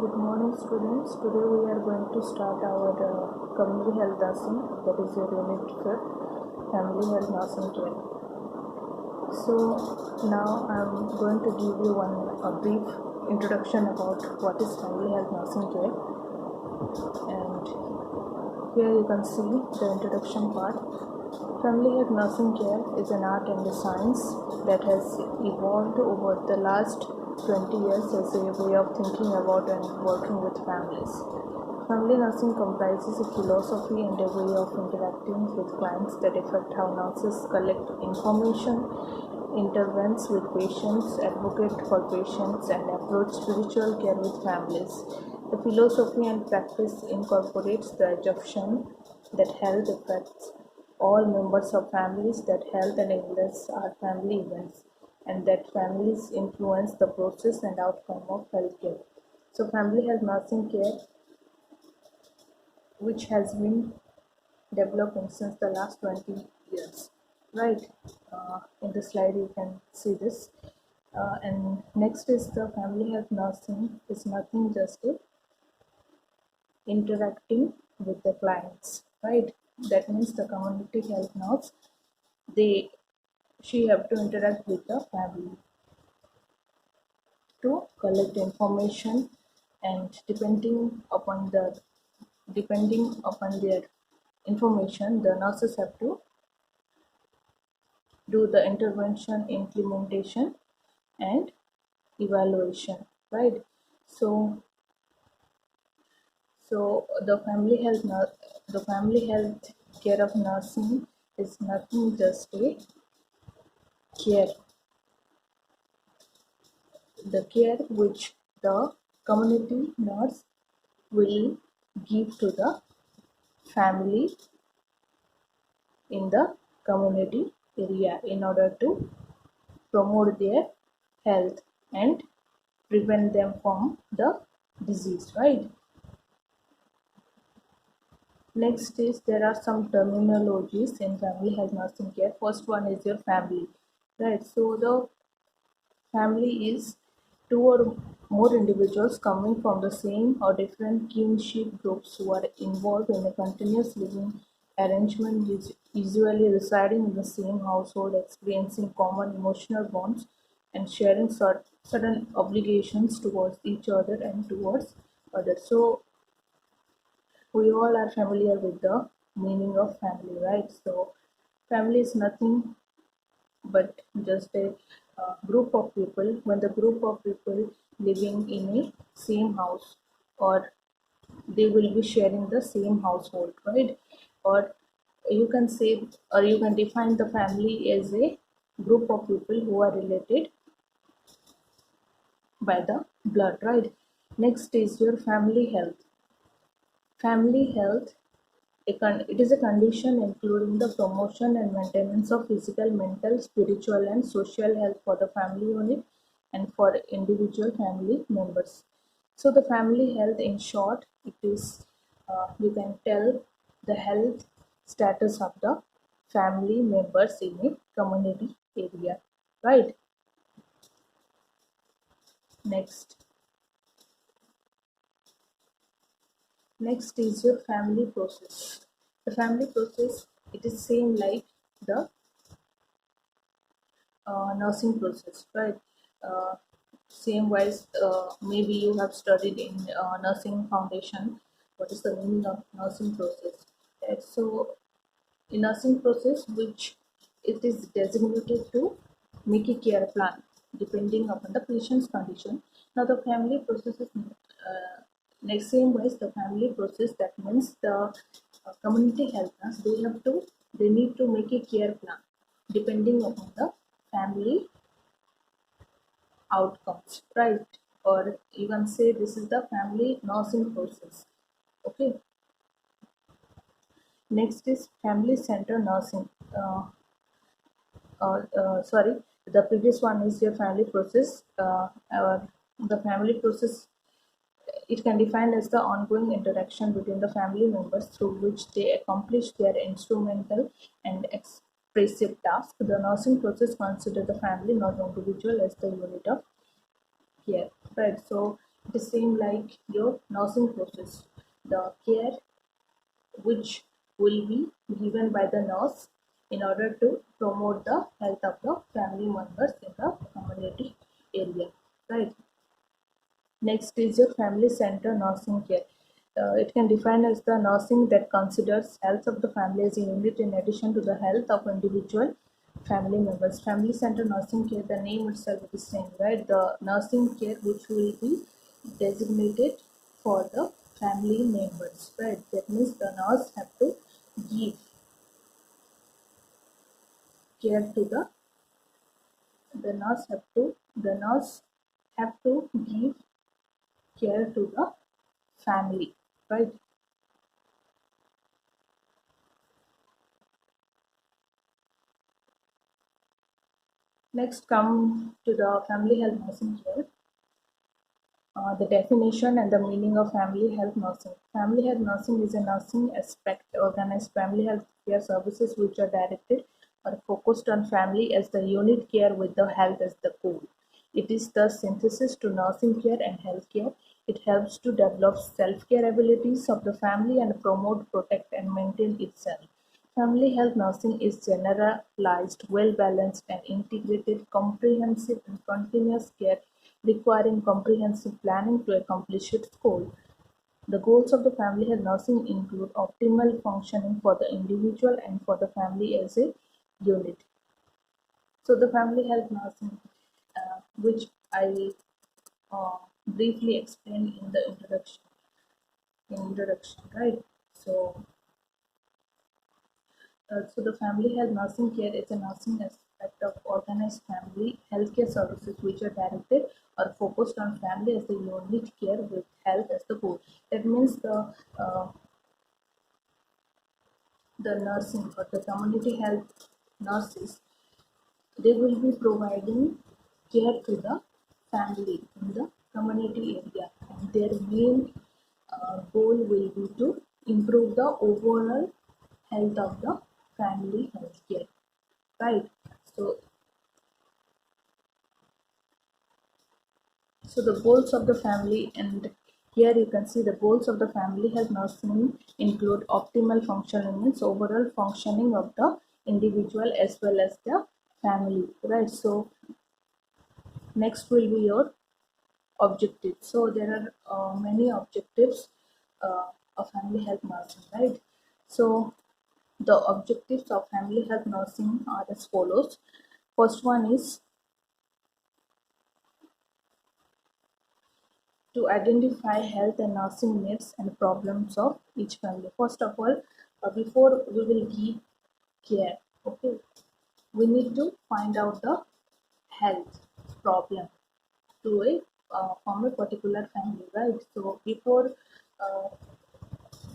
Good morning, students. Today we are going to start our community health nursing, that is your unit for family health nursing care. So now I'm going to give you a brief introduction about what is family health nursing care. And here you can see the introduction part. Family health nursing care is an art and a science that has evolved over the last 20 years as a way of thinking about and working with families. Family nursing comprises a philosophy and a way of interacting with clients that affect how nurses collect information, intervenes with patients, advocate for patients, and approach spiritual care with families. The philosophy and practice incorporates the assumption that health affects all members of families, that health and illness are family events, and that families influence the process and outcome of healthcare. So, family health nursing care, which has been developing since the last 20 years, right? In the slide, you can see this. And next is the family health nursing is nothing just a interacting with the clients, right? That means the community health nurse, they she have to interact with the family to collect information, and depending upon their information, the nurses have to do the intervention, implementation, and evaluation, right? So so the family health care of nursing is nothing just a care, the care which the community nurse will give to the family in the community area in order to promote their health and prevent them from the disease, right? Next is there are some terminologies in family health nursing care. First one is your family, right? So the family is two or more individuals coming from the same or different kinship groups who are involved in a continuous living arrangement, usually residing in the same household, experiencing common emotional bonds, and sharing certain obligations towards each other and towards others. So we all are familiar with the meaning of family, right? So family is nothing but just a group of people. When the group of people living in a same house, or they will be sharing the same household, right? Or you can say, or you can define the family as a group of people who are related by the blood, right? Next is your family health. Family health, it is a condition including the promotion and maintenance of physical, mental, spiritual, and social health for the family unit and for individual family members. So, the family health, in short, it is you can tell the health status of the family members in a community area, right? Next, next is your family process. The family process, it is same like the nursing process, right? Uh, Same wise, maybe you have studied in nursing foundation. What is the meaning of nursing process? Right? So, in nursing process, which it is designated to make a care plan depending upon the patient's condition. Now, the family process is next same wise. The family process, that means the community health nurse, they need to make a care plan depending upon the family outcomes, right? Or you can say this is the family nursing process. Okay. Next is family center nursing. Sorry, the previous one is your family process. The family process, it can define as the ongoing interaction between the family members through which they accomplish their instrumental and expressive tasks. The nursing process considers the family, not individual, as the unit of care, right? So It is same like your nursing process. The care which will be given by the nurse in order to promote the health of the family members in the community area, right? Next is your family center nursing care. It can define as the nursing that considers health of the family as a unit in addition to the health of individual family members. Family center nursing care, the name itself is saying, right? The nursing care which will be designated for the family members, right? That means the nurse have to give care to the nurse have to give care to the family, right? Next, come to the family health nursing care. The definition and the meaning of family health nursing. Family health nursing is a nursing aspect organized family health care services which are directed or focused on family as the unit care with the health as the goal. It is the synthesis to nursing care and health care. It helps to develop self-care abilities of the family and promote, protect, and maintain itself. Family health nursing is generalized, well-balanced and integrated, comprehensive and continuous care requiring comprehensive planning to accomplish its goal. The goals of the family health nursing include optimal functioning for the individual and for the family as a unit. So the family health nursing, which I uh, briefly explained in the introduction, right? So so the family health nursing care is a nursing aspect of organized family healthcare services which are directed or focused on family as the unit care with health as the goal. That means the nursing or the community health nurses, they will be providing care to the family in the community area, and their main goal will be to improve the overall health of the family healthcare, right? So, so the goals of the family, and here you can see the goals of the family health nursing include optimal functioning, means overall functioning of the individual as well as the family, right? So next will be your objectives. So there are many objectives of family health nursing, right? So the objectives of family health nursing are as follows. First one is to identify health and nursing needs and problems of each family. First of all, before we will give care, okay, we need to find out the health problem to a from a particular family, right? So before uh,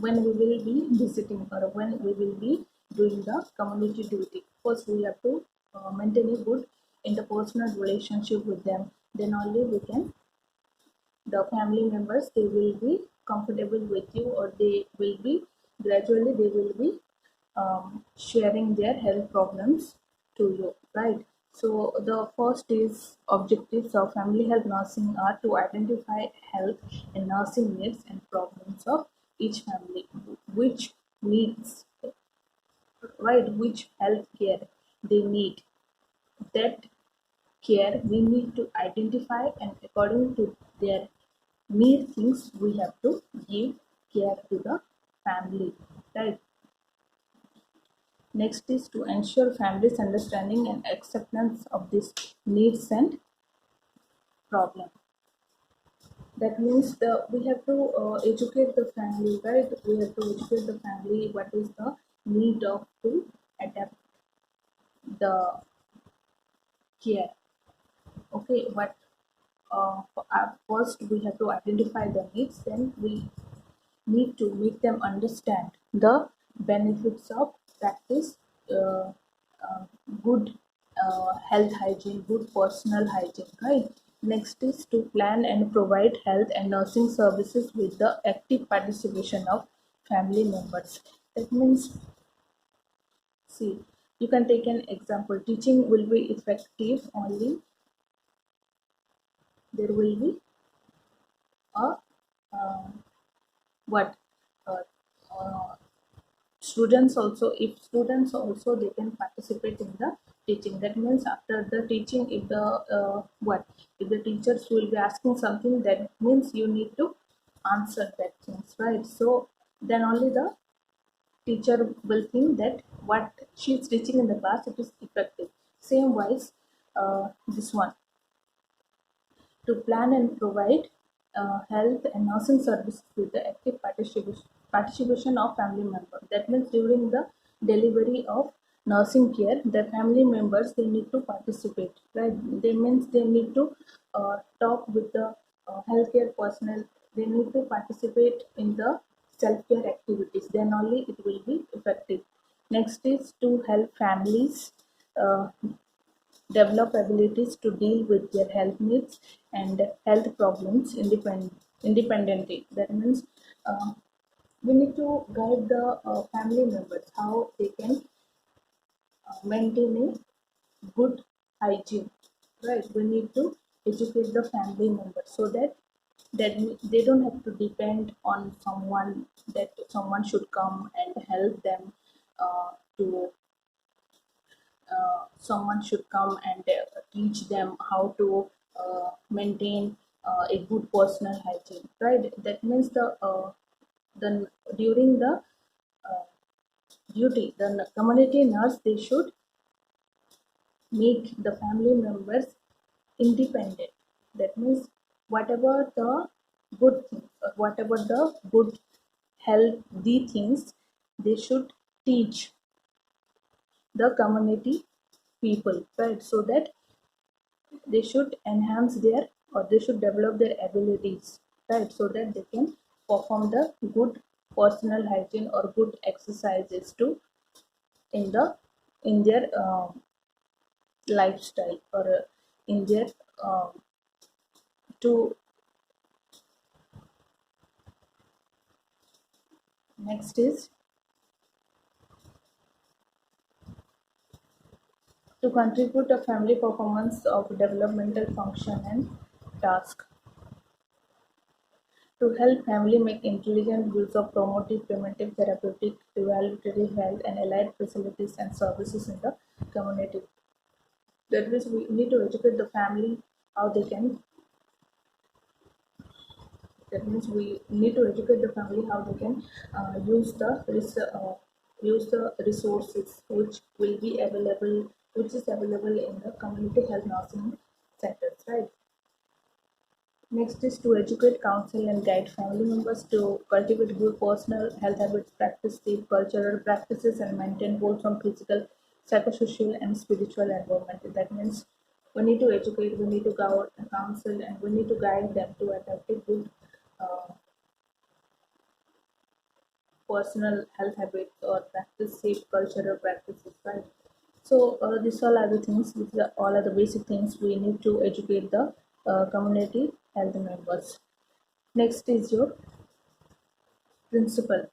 when we will be visiting or when we will be doing the community duty, first we have to maintain a good interpersonal relationship with them. Then only we can the family members they will be comfortable with you, or they will be gradually they will be sharing their health problems to you, right? So the first is objectives of family health nursing are to identify health and nursing needs and problems of each family, which needs, right, which health care they need. That care we need to identify, and according to their need things we have to give care to the family, right? Next is to ensure families understanding and acceptance of these needs and problem. That means the we have to educate the family, right? We have to educate the family what is the need of to adapt the care. Okay, but first we have to identify the needs, then we need to make them understand the benefits of practice uh, uh, good health hygiene, good personal hygiene, right? Next is to plan and provide health and nursing services with the active participation of family members. That means, see, you can take an example. Teaching will be effective only there will be what uh, uh, students also, if students also, they can participate in the teaching. That means after the teaching, if the what if the teachers will be asking something, that means you need to answer that things, right? So then only the teacher will think that what she is teaching in the class, it is effective. Same wise, this one, to plan and provide health and nursing services with the active participation of family members. That means during the delivery of nursing care, the family members, they need to participate, right? They means they need to talk with the healthcare personnel. They need to participate in the self-care activities. Then only it will be effective. Next is to help families uh, develop abilities to deal with their health needs and health problems independently. That means we need to guide the family members how they can maintain a good hygiene. Right? We need to educate the family members so that they don't have to depend on someone, that someone should come and help them to someone should come and teach them how to maintain a good personal hygiene, right? That means the during the uh, duty, the community nurse, they should make the family members independent. That means whatever the good things or whatever the good healthy things, they should teach the community people, right? So that they should enhance their, or they should develop their abilities, right? So that they can perform the good personal hygiene or good exercises to in the in their lifestyle, or in their to next is to contribute a family performance of developmental function and task, to help family make intelligent use of promotive, preventive, therapeutic, evaluatory health and allied facilities and services in the community. That means we need to educate the family how they can. That means we need to educate the family how they can use the resources which will be available, which is available in the community health nursing centers, right? Next is to educate, counsel, and guide family members to cultivate good personal health habits, practice safe cultural practices, and maintain wholesome physical, psychosocial, and spiritual environment. That means we need to educate, we need to counsel, and we need to guide them to adopt a good uh, personal health habits or practice safe cultural practices, right? So these all are the things, all are the basic things we need to educate the community health members. Next is your principal.